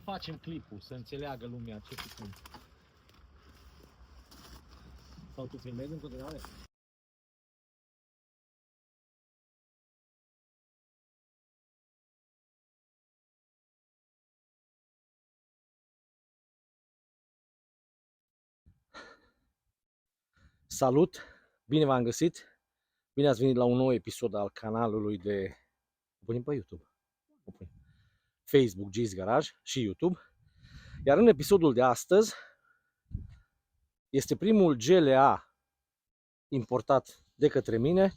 facem clipul, să înțeleagă lumea ce și cum. Sau tu filmezi în continuare? Salut! Bine v-am găsit! Bine ați venit la un nou episod al canalului de... O punem pe YouTube. Facebook, G's Garage și YouTube. Iar în episodul de astăzi este primul GLA importat de către mine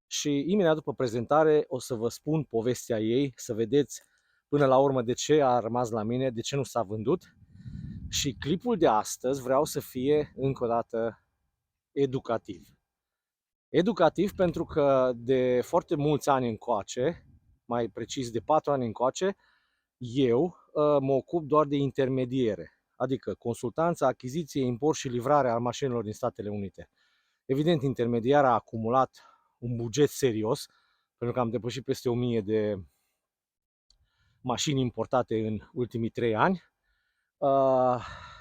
și imediat după prezentare o să vă spun povestea ei, să vedeți până la urmă de ce a rămas la mine, de ce nu s-a vândut. Și clipul de astăzi vreau să fie încă o dată educativ. Educativ pentru că de foarte mulți ani încoace, mai precis de 4 ani încoace, eu mă ocup doar de intermediere, adică consultanța, achiziție, import și livrare a mașinilor din Statele Unite. Evident, intermediarea a acumulat un buget serios, pentru că am depășit peste 1000 de mașini importate în ultimii 3 ani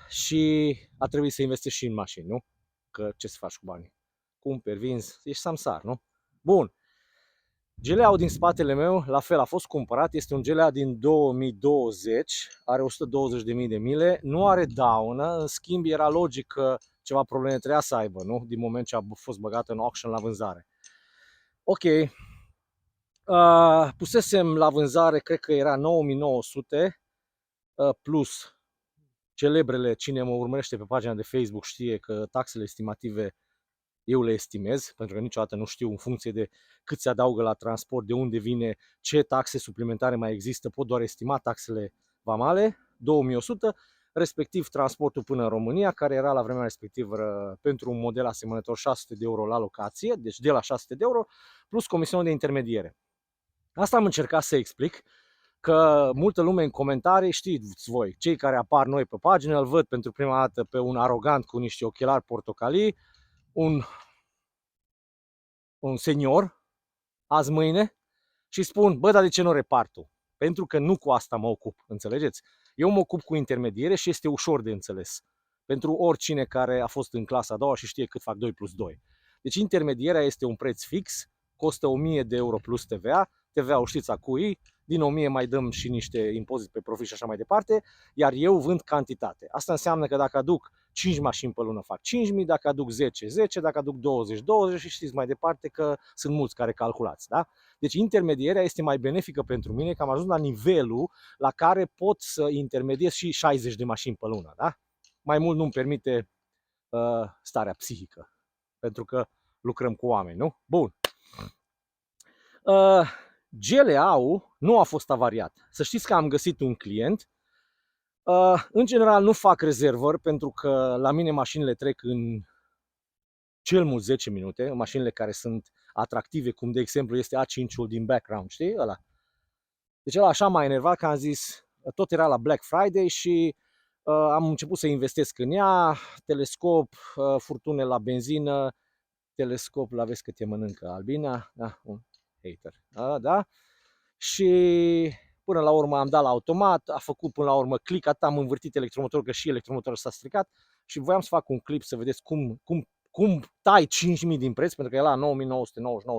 și a trebuit să investești și în mașini, nu? Că ce să faci cu banii? Cumperi, vinzi, ești samsar, nu? Bun. GLA-ul din spatele meu, la fel, a fost cumpărat, este un GLA din 2020, are 120.000 de mile, nu are daună, în schimb era logic că ceva probleme trebuia să aibă, nu? Din moment ce a fost băgat în auction la vânzare. Ok, pusesem la vânzare, cred că era 9900 plus celebrele, cine mă urmărește pe pagina de Facebook știe că taxele estimative eu le estimez, pentru că niciodată nu știu în funcție de cât se adaugă la transport, de unde vine, ce taxe suplimentare mai există, pot doar estima taxele vamale, 2100, respectiv transportul până în România, care era la vremea respectivă pentru un model asemănător 600 de euro la locație, deci de la 600 de euro, plus comisiunea de intermediere. Asta am încercat să explic, că multă lume în comentarii, știți voi, cei care apar noi pe pagină, îl văd pentru prima dată pe un arogant cu niște ochelari portocalii, un senior, azi mâine, și spun, bă, dar de ce nu repar tu? Pentru că nu cu asta mă ocup, înțelegeți? Eu mă ocup cu intermediere și este ușor de înțeles. Pentru oricine care a fost în clasa a doua și știe cât fac 2 plus 2. Deci intermedierea este un preț fix, costă 1000 de euro plus TVA, TVA-ul știți a cui, din 1000 mai dăm și niște impozit pe profit și așa mai departe, iar eu vând cantitate. Asta înseamnă că dacă aduc 5 mașini pe lună fac 5.000, dacă aduc 10, 10, dacă aduc 20, 20 și știți mai departe că sunt mulți care calculați. Da? Deci intermedierea este mai benefică pentru mine, că am ajuns la nivelul la care pot să intermediez și 60 de mașini pe lună. Da? Mai mult nu-mi permite starea psihică, pentru că lucrăm cu oameni, nu? Bun. GLA-ul nu a fost avariat. Să știți că am găsit un client. În general nu fac rezervări pentru că la mine mașinile trec în cel mult 10 minute, mașinile care sunt atractive, cum de exemplu este A5-ul din background, știi? Ăla. Deci ăla așa m-a enervat că am zis, tot era la Black Friday și am început să investesc în ea, telescop, furtune la benzină, telescop, la vezi cât e mănâncă Albina, da, un hater, da? Și până la urmă am dat la automat, a făcut până la urmă click, atât am învârtit electromotorul, că și electromotorul s-a stricat și voiam să fac un clip să vedeți cum tai 5.000 din preț, pentru că era la 9.999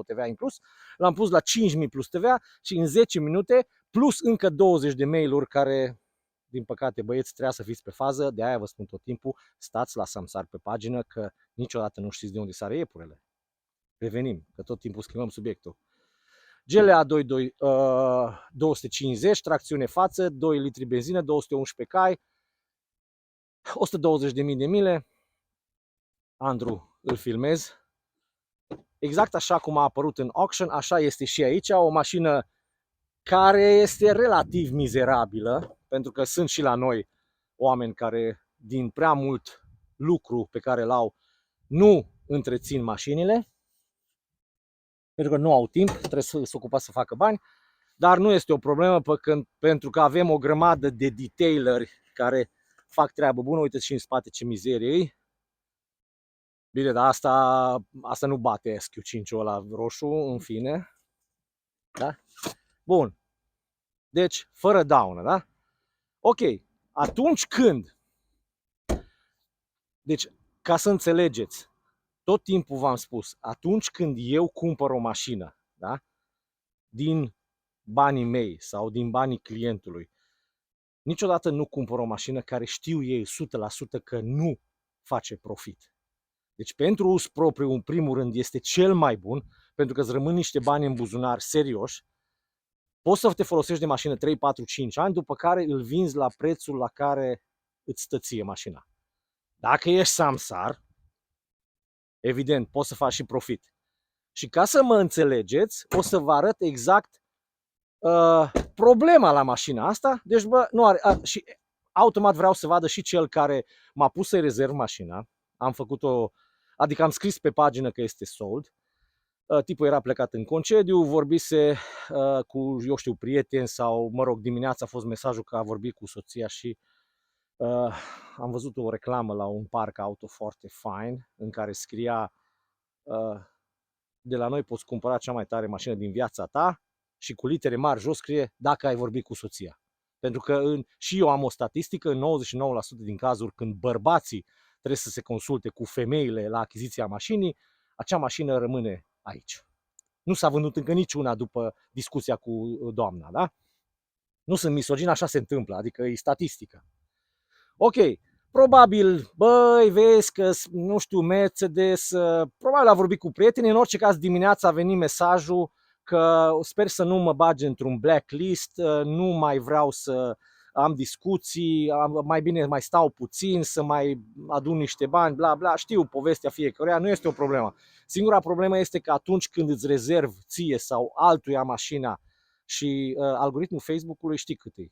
TVA inclus, l-am pus la 5.000 plus TVA și în 10 minute, plus încă 20 de mail-uri care, din păcate băieți, trebuia să fiți pe fază, de aia vă spun tot timpul, stați la Samsar pe pagină, că niciodată nu știți de unde sare iepurele. Revenim, că tot timpul schimbăm subiectul. GLA 250, tracțiune față, 2 litri benzină, 211 cai, 120.000 de mile. Andrew, îl filmez. Exact așa cum a apărut în auction, așa este și aici, o mașină care este relativ mizerabilă, pentru că sunt și la noi oameni care din prea mult lucru pe care l-au nu întrețin mașinile, pentru că nu au timp, trebuie să se ocupa să facă bani, dar nu este o problemă pentru că avem o grămadă de detaileri care fac treabă bună. Uite și în spate ce mizerie e. Bine, dar asta nu bate SQ5-ul ăla roșu, în fine. Da? Bun. Deci, fără daună, da? Ok, atunci când, deci ca să înțelegeți, tot timpul v-am spus, atunci când eu cumpăr o mașină, da? Din banii mei sau din banii clientului, niciodată nu cumpăr o mașină care știu ei 100% că nu face profit. Deci pentru uz propriu, în primul rând, este cel mai bun, pentru că îți rămân niște bani în buzunar serioși. Poți să te folosești de mașină 3, 4, 5 ani, după care îl vinzi la prețul la care îți stă ție mașina. Dacă ești samsar, evident, poți să faci și profit. Și ca să mă înțelegeți, o să vă arăt exact problema la mașina asta. Deci, bă, nu are, și automat vreau să vadă și cel care m-a pus să-i rezerv mașina. Am făcut-o, adică am scris pe pagină că este sold. Tipul era plecat în concediu, vorbise cu, eu știu, prieteni sau, mă rog, dimineața a fost mesajul că a vorbit cu soția și am văzut o reclamă la un parc auto foarte fain în care scria de la noi poți cumpăra cea mai tare mașină din viața ta și cu litere mari jos scrie dacă ai vorbit cu soția. Pentru că și eu am o statistică, în 99% din cazuri când bărbații trebuie să se consulte cu femeile la achiziția mașinii, acea mașină rămâne aici. Nu s-a vândut încă niciuna după discuția cu doamna, da? Nu sunt misogin, așa se întâmplă, adică e statistică. Ok, probabil, băi, vezi că, nu știu, Mercedes, probabil a vorbit cu prietenii, în orice caz dimineața a venit mesajul că sper să nu mă bage într-un blacklist, nu mai vreau să am discuții, mai bine mai stau puțin, să mai adun niște bani, bla bla, știu povestea fiecăruia, nu este o problemă. Singura problemă este că atunci când îți rezerv ție sau altuia mașina și algoritmul Facebook-ului știi cât e.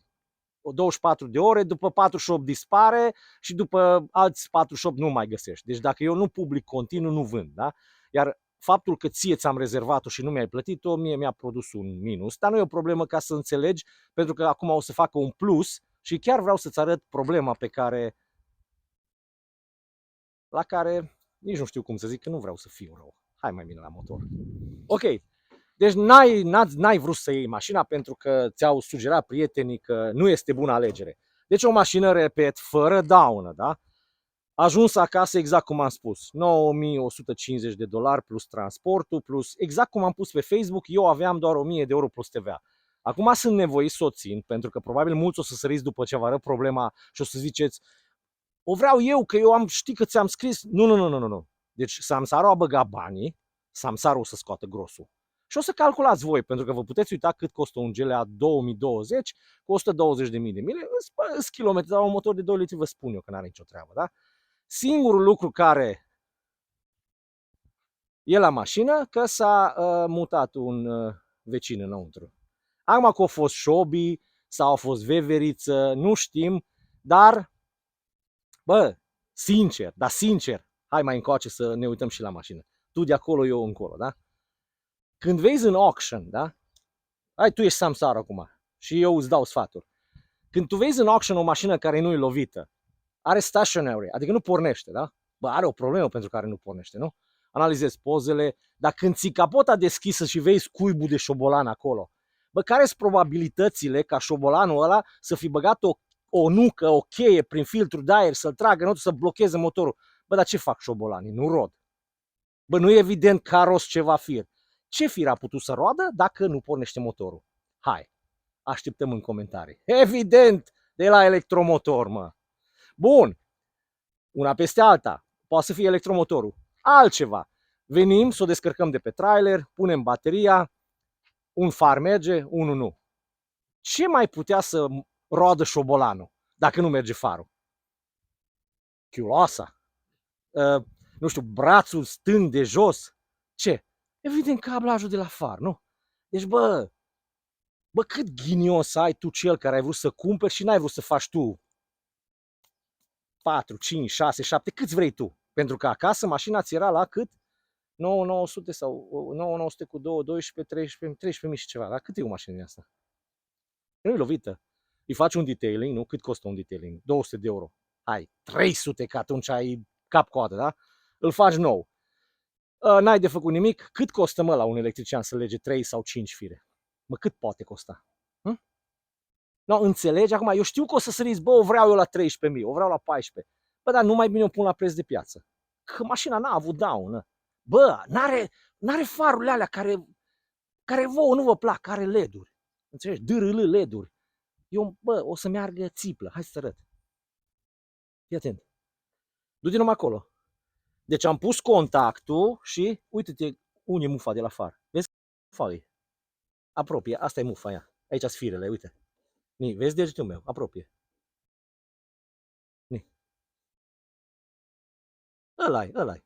24 de ore, după 48 dispare și după alți 48 nu mai găsești. Deci dacă eu nu public continuu, nu vând. Da? Iar faptul că ție ți-am rezervat-o și nu mi-ai plătit-o, mie mi-a produs un minus. Dar nu e o problemă, ca să înțelegi, pentru că acum o să facă un plus și chiar vreau să-ți arăt problema la care nici nu știu cum să zic, că nu vreau să fiu rău. Hai mai bine la motor. Ok, deci n-ai vrut să iei mașina pentru că ți-au sugerat prietenii că nu este bună alegere. Deci o mașină, repet, fără daună, da? Ajuns acasă exact cum am spus, $9.150 plus transportul, plus exact cum am pus pe Facebook, eu aveam doar €1.000 plus TVA. Acum sunt nevoit să o țin, pentru că probabil mulți o să săriți după ce vă arăt problema și o să ziceți, o vreau eu, că eu știi că ți-am scris. Nu. Deci Samsarul a băgat banii, Samsarul o să scoată grosul. Și o să calculați voi, pentru că vă puteți uita cât costă un GLA 2020 cu 120.000 de mile, îți kilometri, dar un motor de 2 litri vă spun eu că n-are nicio treabă, da? Singurul lucru care e la mașină, că s-a mutat un vecin înăuntru. Acum că a fost șobi sau a fost veveriță, nu știm, dar, bă, sincer, hai mai încoace să ne uităm și la mașină. Tu de acolo, eu încolo, da? Când vezi în auction, da? Hai, tu ești samsar acum și eu îți dau sfaturi. Când tu vezi în auction o mașină care nu e lovită, are stationary, adică nu pornește, da? Bă, are o problemă pentru care nu pornește, nu? Analizezi pozele, dar când ții capota deschisă și vezi cuibul de șobolan acolo, bă, care sunt probabilitățile ca șobolanul ăla să fi băgat o nucă, o cheie prin filtru de aer, să-l tragă, nu să blocheze motorul? Bă, dar ce fac șobolanii? Nu rod. Bă, nu e evident că a rost ceva fir. Ce fir a putut să roadă dacă nu pornește motorul? Hai, așteptăm în comentarii. Evident, de la electromotor, mă. Bun, una peste alta. Poate să fie electromotorul. Altceva. Venim să o descărcăm de pe trailer, punem bateria, un far merge, unul nu. Ce mai putea să roadă șobolanul dacă nu merge farul? Chiuloasa? Nu știu, brațul stâng de jos? Ce? Evident cablajul de la far, nu? Deci, bă, cât ghinios ai tu cel care ai vrut să cumperi și n-ai vrut să faci tu 4, 5, 6, 7, câți vrei tu? Pentru că acasă mașina ți era la cât? 9.900 sau 9.900 cu 2, 12, 13.000 și ceva. Dar cât e o mașină asta? Nu e lovită. Îi faci un detailing, nu? Cât costă un detailing? 200 de euro. Hai, 300, că atunci ai cap-coadă, da? Îl faci nou. N-ai de făcut nimic. Cât costă, mă, la un electrician să lege 3 sau 5 fire? Mă, cât poate costa? No, înțelegi? Acum, eu știu că o să săriți, bă, o vreau eu la 13.000, o vreau la 14. Bă, dar nu mai bine o pun la preț de piață. Că mașina n-a avut daună. Bă, n-are farurile alea care vouă nu vă plac, are LED-uri. Înțelegi? DRL LED-uri. Eu, bă, o să meargă țiplă. Hai să arăt. Fii atent. Du-te numai acolo. Deci am pus contactul și uite-te unde e mufa de la far. Vezi? Mufa e. Apropie. Asta e mufa aia. Aici sunt firele, uite. Vezi degetul meu? Apropie. Ăla-i.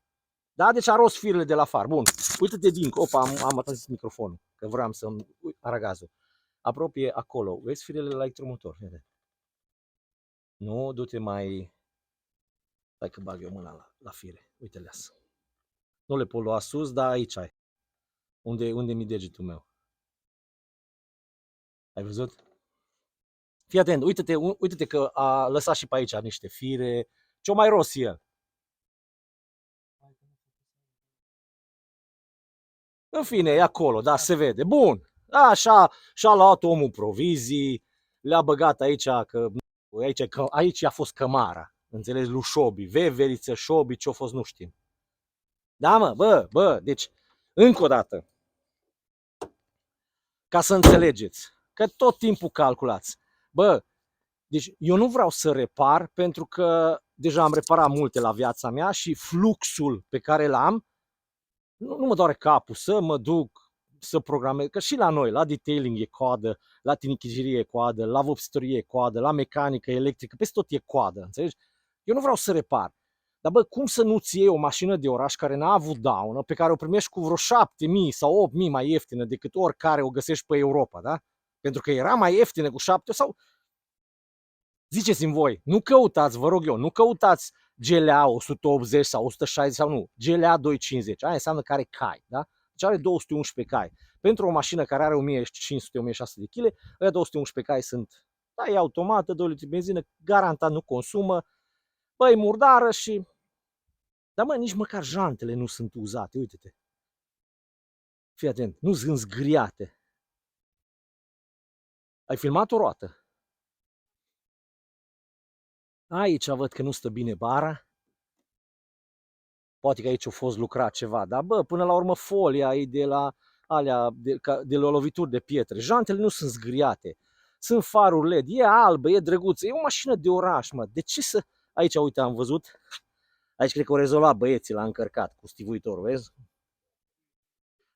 Da, deci a rost firele de la far. Bun. Uite-te din. Opa, am atins microfonul. Că vreau să-mi aragazul. Apropie acolo. Vezi firele la electromotor. Vede. Nu, du-te mai... Stai că bag eu mâna la fire. Uite-le astea. Nu le pot lua sus, dar aici ai. Unde mi degetul meu. Ai văzut? Fii atent, uite-te că a lăsat și pe aici niște fire. Ce-o mai rost el? În fine, e acolo, da, se vede. Bun. Așa, și-a luat omul provizii, le-a băgat aici, că aici a fost cămara. Înțelegi? Lui Șobi, veveriță, Șobi, ce-a fost, nu știm. Da, mă, bă, deci, încă o dată, ca să înțelegeți, că tot timpul calculați. Bă, deci eu nu vreau să repar, pentru că deja am reparat multe la viața mea și fluxul pe care l-am, nu mă doare capul să mă duc să programez, că și la noi, la detailing e coadă, la tinichigerie e coadă, la vopsitorie e coadă, la mecanică electrică, peste tot e coadă, înțelegi? Eu nu vreau să repar. Dar bă, cum să nu-ți iei o mașină de oraș care n-a avut daună, pe care o primești cu vreo 7.000 sau 8.000 mai ieftină decât oricare o găsești pe Europa, da? Pentru că era mai ieftină cu 7 sau... Ziceți-mi voi, nu căutați, vă rog eu, nu căutați GLA 180 sau 160 sau nu, GLA 250, aia înseamnă că are cai, da? Deci are 211 cai. Pentru o mașină care are 1500-1600 de kg, aia 211 cai sunt, da, e automată, 2 litri benzină, garantat nu consumă, băi, murdară și... Dar mă, nici măcar jantele nu sunt uzate, uite-te. Fii atent, nu sunt zgriate. Ai filmat o roată? Aici văd că nu stă bine bara. Poate că aici a fost lucrat ceva, dar bă, până la urmă folia e de la alea, de la lovituri de pietre. Jantele nu sunt zgriate. Sunt faruri LED, e albă, e drăguță, e o mașină de oraș, mă. De ce să... Aici, uite, am văzut. Aici cred că o rezolvat băieții, l-a încărcat cu stivuitorul, vezi?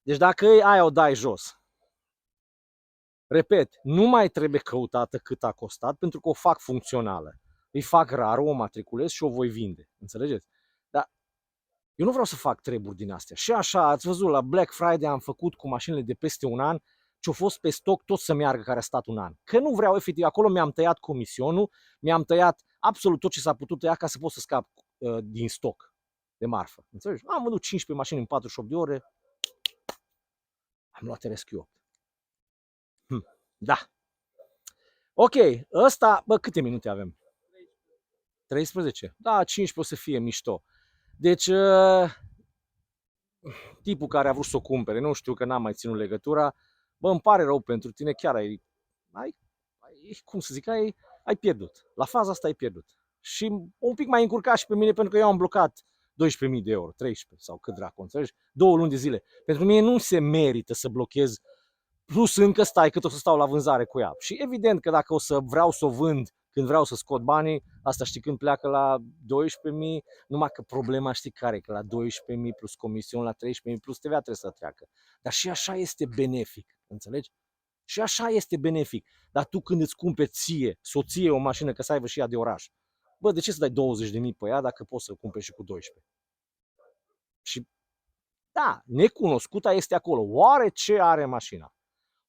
Deci dacă aia o dai jos, repet, nu mai trebuie căutată cât a costat, pentru că o fac funcțională. Îi fac rar, o matriculez și o voi vinde. Înțelegeți? Dar eu nu vreau să fac treburi din astea. Și așa, ați văzut, la Black Friday am făcut cu mașinile de peste un an ce-a fost pe stoc tot să meargă, care a stat un an. Că nu vreau, efectiv, acolo mi-am tăiat comisionul, mi-am tăiat absolut tot ce s-a putut tăia ca să pot să scap din stoc de marfă. Înțelegi? Am vândut 15 mașini în 48 de ore, am luat RSQ8. Da. Ok, ăsta, bă, câte minute avem? 13? Da, 15 o să fie mișto. Deci, tipul care a vrut să o cumpere, nu știu că n-am mai ținut legătura, bă, îmi pare rău pentru tine, chiar cum să zic, ai pierdut. La faza asta ai pierdut. Și un pic mai încurcat și pe mine, pentru că eu am blocat 12.000 de euro, 13 sau cât dracu, înțelegi? 2 luni de zile. Pentru mine nu se merită să blochez, plus încă stai cât o să stau la vânzare cu ea. Și evident că dacă o să vreau să o vând când vreau să scot banii, asta știi când pleacă la 12.000, numai că problema știi care, că la 12.000 plus comision, la 13.000 plus TVA trebuie să treacă. Dar și așa este benefic, înțelegi? Și așa este benefic. Dar tu când îți cumperi soție o mașină, că să aibă și ea de oraș, bă, de ce să dai 20.000 pe ea dacă poți să cumperi și cu 12? Și da, necunoscuta este acolo. Oare ce are mașina?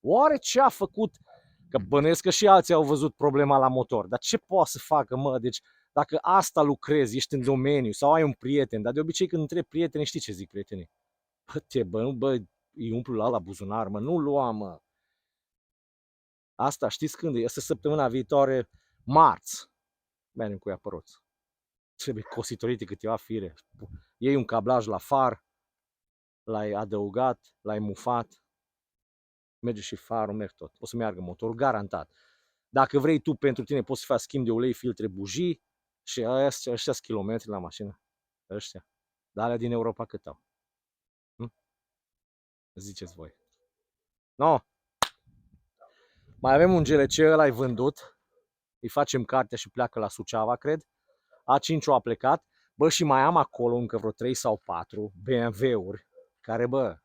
Oare ce a făcut? Că bănuiesc că și alții au văzut problema la motor. Dar ce poate să facă, mă? Deci dacă asta lucrezi, ești în domeniu sau ai un prieten, dar de obicei când întrebi prieteni, știi ce zic prietenii? Bă, îi umplu la buzunar, mă, nu lua, mă. Asta știți când e? Asta săptămâna viitoare, marți. Mergem cu ea pe roți. Trebuie cositorite câteva fire. Iei un cablaj la far, l-ai adăugat, l-ai mufat, merge și farul, merg tot. O să meargă motorul, garantat. Dacă vrei tu pentru tine poți să faci schimb de ulei, filtre, bujii și ăștia kilometri la mașină. Ăștia. Dar alea din Europa cât au? Ziceți voi. No. Mai avem un GLC, ăla-i vândut. Îi facem cartea și pleacă la Suceava, cred. A5-ul a plecat. Bă, și mai am acolo încă vreo 3 sau 4 BMW-uri care, bă,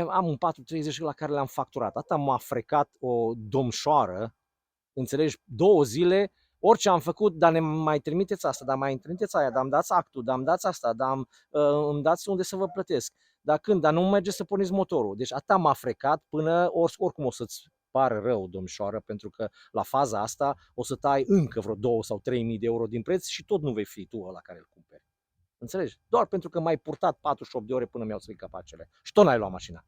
am un 430 la care le-am facturat. Atât m-a frecat o domșoară, înțelegi, 2 zile, orice am făcut, dar ne mai trimiteți asta, dar mai trimiteți aia, dar îmi dați actul, dar îmi dați asta, dar îmi dați unde să vă plătesc. Dar când? Dar nu merge să porniți motorul. Deci atât m-a frecat până oricum o să-ți pară rău, domșoară, pentru că la faza asta o să tai încă vreo 2 sau 3.000 de euro din preț și tot nu vei fi tu ăla care îl cumperi. Înțelegi? Doar pentru că m-ai purtat 48 de ore până mi-au stricat capacele. Și tot n-ai luat mașina.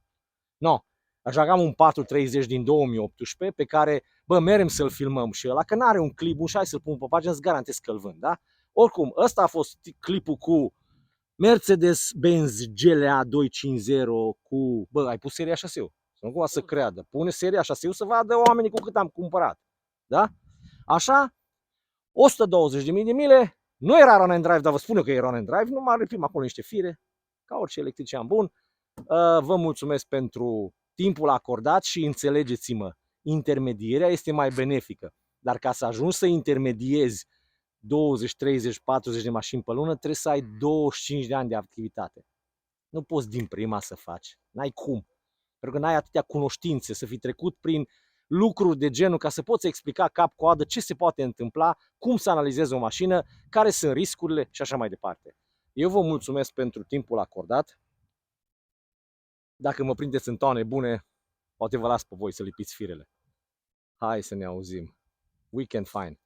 No. Așa că am un 430 din 2018 pe care, bă, merem să-l filmăm și ăla, că n-are un clip bun și hai să-l pun pe pagină, îți garantez că-l vând, da? Oricum, ăsta a fost clipul cu Mercedes-Benz GLA 250 cu... Bă, ai pus seria șaseu. Să nu cumva să creadă. Pune seria șaseu să vadă oamenii cu cât am cumpărat. Da? Așa, 120.000 de mile. Nu era run and drive, dar vă spun eu că e run and drive. Numai lipim acolo niște fire, ca orice electrician bun. Vă mulțumesc pentru timpul acordat și înțelegeți-mă, intermedierea este mai benefică. Dar ca să ajungi să intermediezi 20, 30, 40 de mașini pe lună, trebuie să ai 25 de ani de activitate. Nu poți din prima să faci. N-ai cum. Pentru că n-ai atâtea cunoștințe, să fi trecut prin lucruri de genul ca să poți explica cap-coadă ce se poate întâmpla, cum să analizezi o mașină, care sunt riscurile și așa mai departe. Eu vă mulțumesc pentru timpul acordat. Dacă mă prindeți în toane bune, poate vă las pe voi să lipiți firele. Hai să ne auzim. Weekend fine.